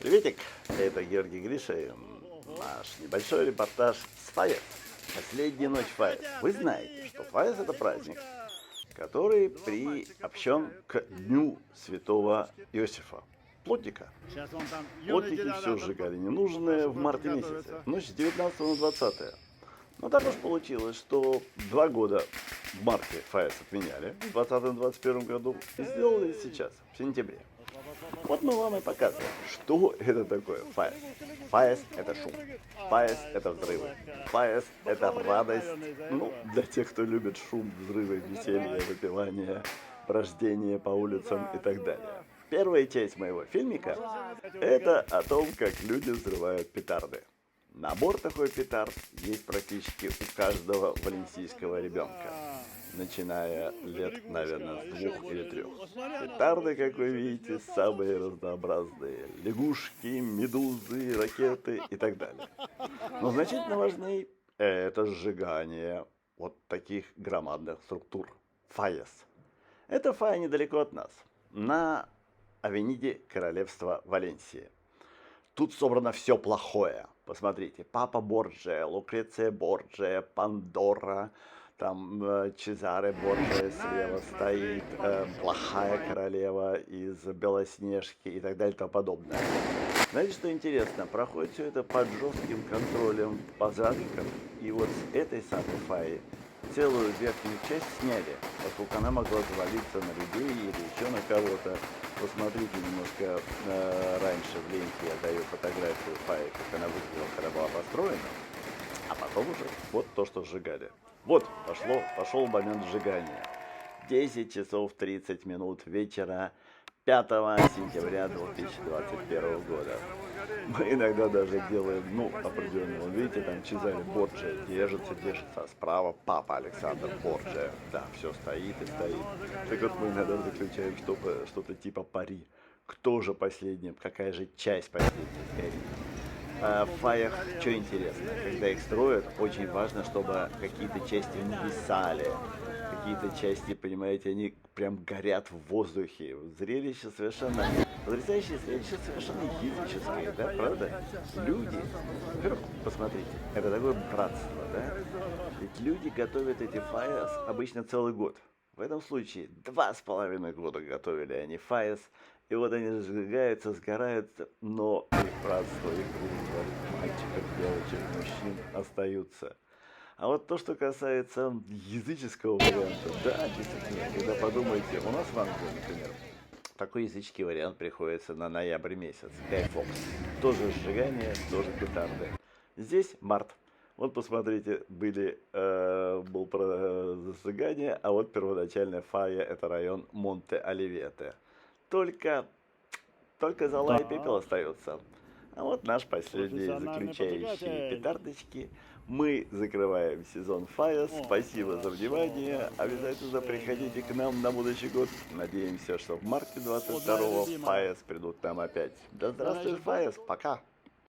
Приветик, это Георгий Гриша и наш небольшой репортаж с ФАЭС. Последняя ночь ФАЭС. Вы знаете, что ФАЭС это праздник, который приобщен к Дню Святого Иосифа. Плотника. Плотники все сжигали ненужное в марте месяце, ночь с 19 на 20. Но так уж получилось, что 2 года в марте ФАЭС отменяли, в 2020-2021 году, и сделали сейчас, в сентябре. Вот мы вам и показываем, что это такое ФАЭС. ФАЭС это шум, ФАЭС это взрывы, ФАЭС это радость, ну, для тех, кто любит шум, взрывы, веселье, выпивание, брождение по улицам и так далее. Первая часть моего фильмика – это о том, как люди взрывают петарды. Набор такой петард есть практически у каждого валенсийского ребенка, начиная лет, наверное, с 2 или 3. Петарды, как вы видите, самые разнообразные. Лягушки, медузы, ракеты и так далее. Но значительно важнее это сжигание вот таких громадных структур. ФАЭС. Это ФАЭ недалеко от нас, на авениде Королевства Валенсии. Тут собрано все плохое. Посмотрите, Папа Борджиа, Лукреция Борджиа, Пандора, там Чезаре Борджиа слева стоит, плохая королева из Белоснежки и так далее и тому подобное. Знаете, что интересно? Проходит все это под жестким контролем пожарников. И вот с этой самой ФАЭ целую верхнюю часть сняли, поскольку она могла завалиться на людей или еще на кого-то. Посмотрите немножко раньше в ленте я даю фотографию ФАЭ, как она выглядела, когда была построена, а потом уже вот то, что сжигали. Вот пошел момент сжигания. 10 часов 30 минут вечера 5 сентября 2021 года. Мы иногда даже делаем, определенно. Видите, там Чезаре Борджиа держится. А справа папа Александр Борджиа. Да, все стоит и стоит. Так вот мы иногда заключаем что-то типа пари. Кто же последний, какая же часть последней сгорит. В ФАЭах что интересно, когда их строят, очень важно, чтобы какие-то части не висали. Какие-то части, понимаете, они прям горят в воздухе. Зрелище совершенно потрясающее, зрелище совершенно языческое, да, правда? Люди, во-первых, посмотрите, это такое братство, да? Ведь люди готовят эти ФАЭС обычно целый год. В этом случае 2,5 года готовили они ФАЭС, и вот они сжигаются, сгорают, но их братство, их дружба, мальчиков, девочек, мужчин остаются. А вот то, что касается языческого варианта, да, действительно, когда подумаете, у нас в Англии, например, такой языческий вариант приходится на ноябрь месяц, Гай Фокс. Тоже сжигание, тоже петарды. Здесь март. Вот посмотрите, был про сжигание, а вот первоначальная ФАЭ, это район Монте-Оливете. Только зола и пепел остается. А вот наш последний заключающие петардочки. Мы закрываем сезон ФАЭС. Спасибо за внимание. Обязательно приходите к нам на будущий год. Надеемся, что в марте 22-го ФАЭС придут к нам опять. Да здравствует ФАЭС. Пока.